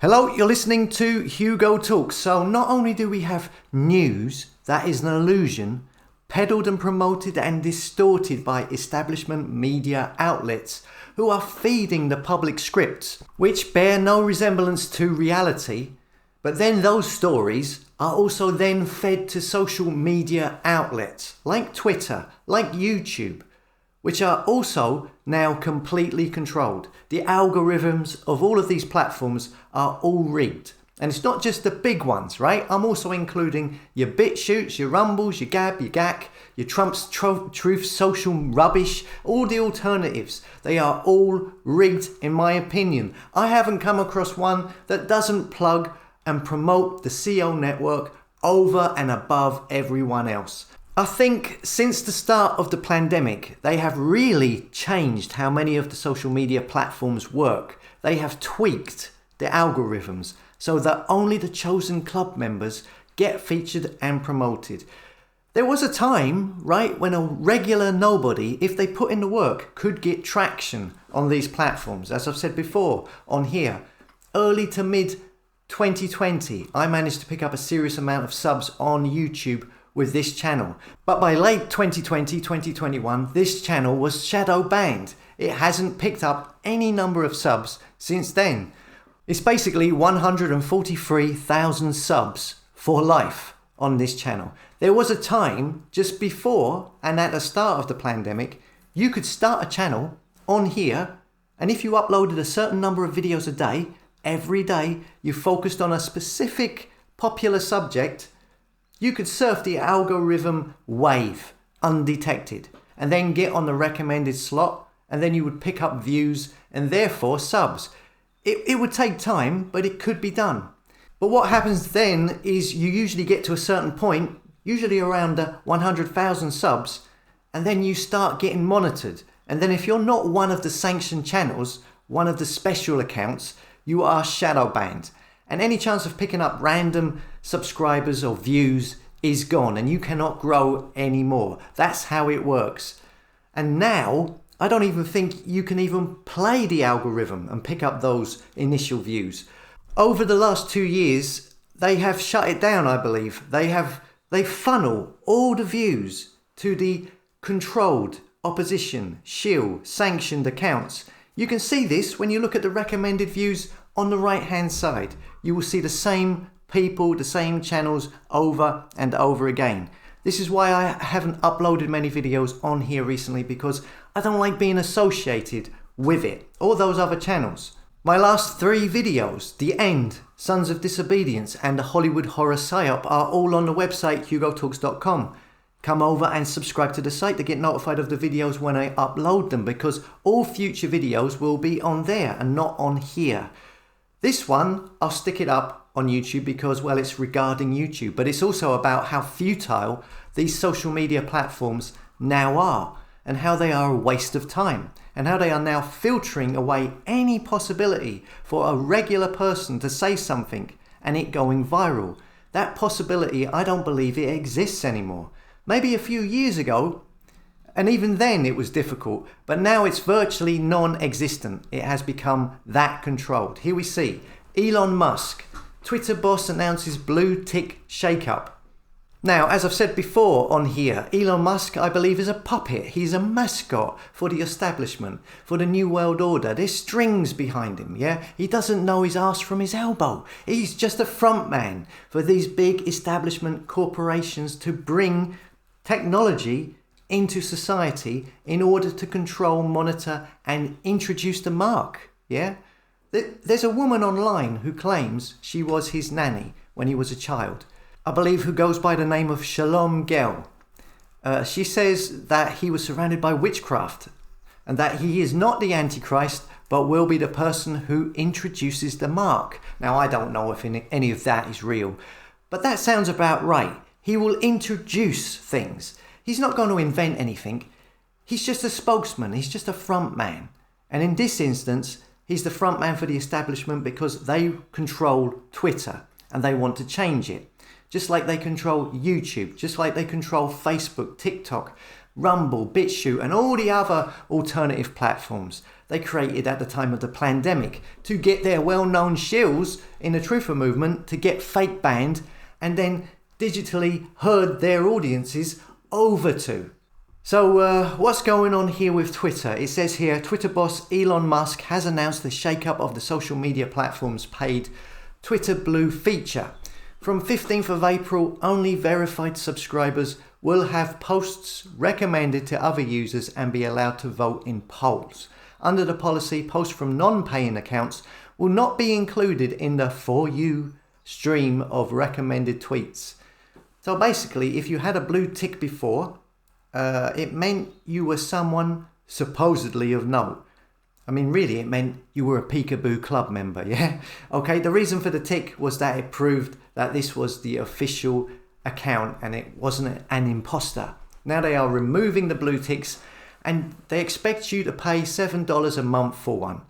Hello, you're listening to Hugo Talks. So not only do we have news that is an illusion, peddled and promoted and distorted by establishment media outlets who are feeding the public scripts, which bear no resemblance to reality, but then those stories are also then fed to social media outlets like Twitter, like YouTube, which are also now completely controlled. The algorithms of all of these platforms are all rigged. And it's not just the big ones, right? I'm also including your BitChutes, your Rumbles, your Gab, your Gak, your Trump's Truth social rubbish, all the alternatives. They are all rigged in my opinion. I haven't come across one that doesn't plug and promote the CO network over and above everyone else. I think since the start of the pandemic, they have really changed how many of the social media platforms work. They have tweaked the algorithms so that only the chosen club members get featured and promoted. There was a time, right, when a regular nobody, if they put in the work, could get traction on these platforms. As I've said before on here, early to mid 2020, I managed to pick up a serious amount of subs on YouTube with this channel. But by late 2020, 2021, this channel was shadow banned. It hasn't picked up any number of subs since then. It's basically 143,000 subs for life on this channel. There was a time just before and at the start of the pandemic, you could start a channel on here, and if you uploaded a certain number of videos a day, every day you focused on a specific popular subject, you could surf the algorithm wave undetected and then get on the recommended slot, and then you would pick up views and therefore subs. It would take time, but it could be done. But what happens then is you usually get to a certain point, usually around 100,000 subs, and then you start getting monitored. And then if you're not one of the sanctioned channels, one of the special accounts, you are shadow banned. And any chance of picking up random subscribers or views is gone, and you cannot grow anymore. That's how it works. And now, I don't even think you can even play the algorithm and pick up those initial views. Over the last 2 years, they have shut it down, I believe. They funnel all the views to the controlled opposition, shill, sanctioned accounts. You can see this when you look at the recommended views on the right hand side. You will see the same people, the same channels over and over again. This is why I haven't uploaded many videos on here recently, because I don't like being associated with it or those other channels. My last 3 videos, The End, Sons of Disobedience and the Hollywood Horror Psyop, are all on the website hugotalks.com. Come over and subscribe to the site to get notified of the videos when I upload them, because all future videos will be on there and not on here. This one, I'll stick it up on YouTube because, well, it's regarding YouTube, but it's also about how futile these social media platforms now are, and how they are a waste of time, and how they are now filtering away any possibility for a regular person to say something and it going viral. That possibility, I don't believe it exists anymore. Maybe a few years ago, and even then it was difficult, but now it's virtually non-existent. It has become that controlled. Here we see Elon Musk, Twitter boss announces blue tick shakeup. Now, as I've said before on here, Elon Musk, I believe, is a puppet. He's a mascot for the establishment, for the New World Order. There's strings behind him, yeah? He doesn't know his arse from his elbow. He's just a front man for these big establishment corporations to bring technology into society in order to control, monitor and introduce the mark, yeah? There's a woman online who claims she was his nanny when he was a child, I believe, who goes by the name of Shalom Gel. She says that he was surrounded by witchcraft and that he is not the Antichrist, but will be the person who introduces the mark. Now, I don't know if any of that is real, but that sounds about right. He will introduce things. He's not going to invent anything. He's just a spokesman. He's just a front man. And in this instance, he's the front man for the establishment because they control Twitter and they want to change it. Just like they control YouTube, just like they control Facebook, TikTok, Rumble, BitChute, and all the other alternative platforms they created at the time of the pandemic to get their well-known shills in the truther movement to get fake banned and then digitally herd their audiences over to. So what's going on here with Twitter? It says here, Twitter boss Elon Musk has announced the shake-up of the social media platform's paid Twitter Blue feature. From 15th of April, only verified subscribers will have posts recommended to other users and be allowed to vote in polls. Under the policy, posts from non-paying accounts will not be included in the For You stream of recommended tweets. So basically, if you had a blue tick before, it meant you were someone supposedly of note. I mean, really, it meant you were a Peekaboo Club member, yeah? Okay, the reason for the tick was that it proved that this was the official account and it wasn't an imposter. Now they are removing the blue ticks and they expect you to pay $7 a month for one.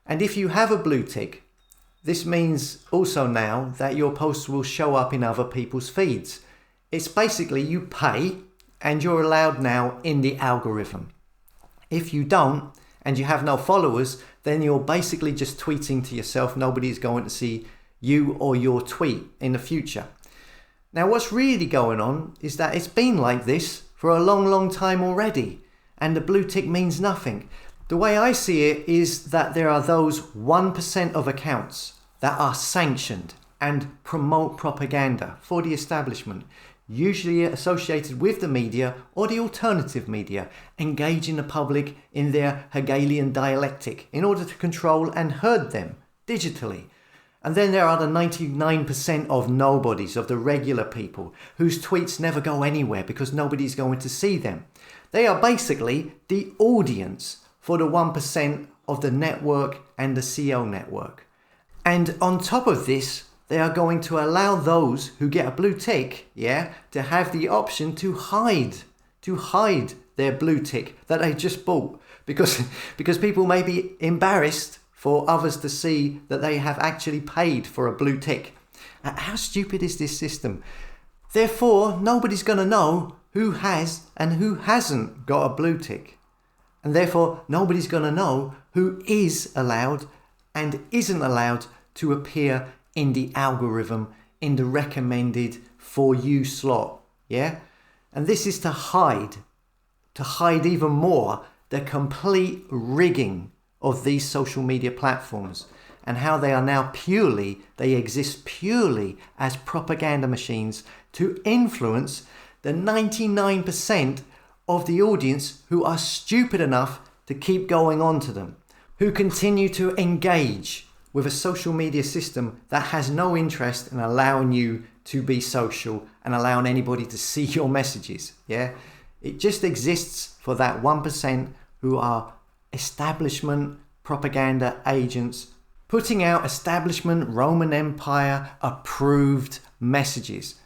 And if you have a blue tick, this means also now that your posts will show up in other people's feeds. It's basically you pay and you're allowed now in the algorithm. If you don't, and you have no followers, then you're basically just tweeting to yourself. Nobody's going to see you or your tweet in the future. Now, what's really going on is that it's been like this for a long, long time already, and the blue tick means nothing. The way I see it is that there are those 1% of accounts that are sanctioned and promote propaganda for the establishment, usually associated with the media or the alternative media, engaging the public in their Hegelian dialectic in order to control and herd them digitally. And then there are the 99% of nobodies, of the regular people, whose tweets never go anywhere because nobody's going to see them. They are basically the audience for the 1% of the network and the CO network. And on top of this, they are going to allow those who get a blue tick, to have the option to hide their blue tick that they just bought because people may be embarrassed for others to see that they have actually paid for a blue tick. How stupid is this system? Therefore, nobody's going to know who has and who hasn't got a blue tick. And therefore, nobody's going to know who is allowed and isn't allowed to appear in the algorithm, in the recommended For You slot, And this is to hide even more the complete rigging of these social media platforms and how they are now they exist purely as propaganda machines to influence the 99% of the audience who are stupid enough to keep going on to them, who continue to engage with a social media system that has no interest in allowing you to be social and allowing anybody to see your messages, It just exists for that 1% who are establishment propaganda agents putting out establishment Roman Empire approved messages.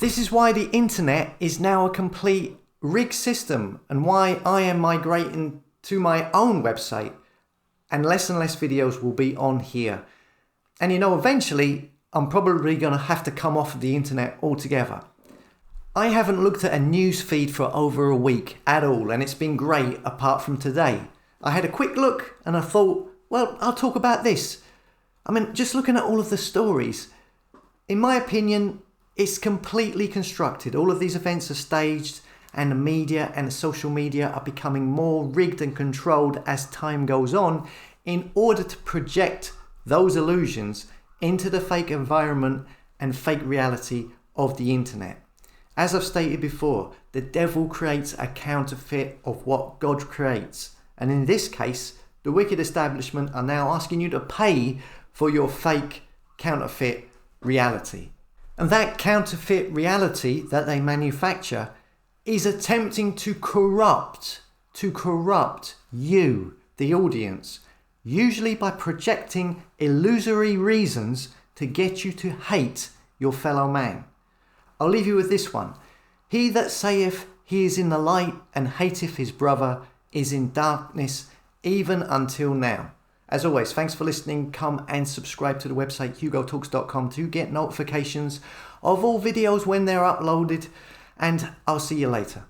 This is why the internet is now a complete rigged system and why I am migrating to my own website. And less videos will be on here. And eventually, I'm probably going to have to come off of the internet altogether. I haven't looked at a news feed for over a week at all, and it's been great apart from today. I had a quick look and I thought, well, I'll talk about this. I mean, just looking at all of the stories, in my opinion, it's completely constructed. All of these events are staged, and the media and the social media are becoming more rigged and controlled as time goes on in order to project those illusions into the fake environment and fake reality of the internet. As I've stated before, the devil creates a counterfeit of what God creates. And in this case, the wicked establishment are now asking you to pay for your fake counterfeit reality. And that counterfeit reality that they manufacture is attempting to corrupt you, the audience, usually by projecting illusory reasons to get you to hate your fellow man. I'll leave you with this one. He that saith he is in the light and hateth his brother is in darkness even until now. As always, thanks for listening. Come and subscribe to the website hugotalks.com to get notifications of all videos when they're uploaded, and I'll see you later.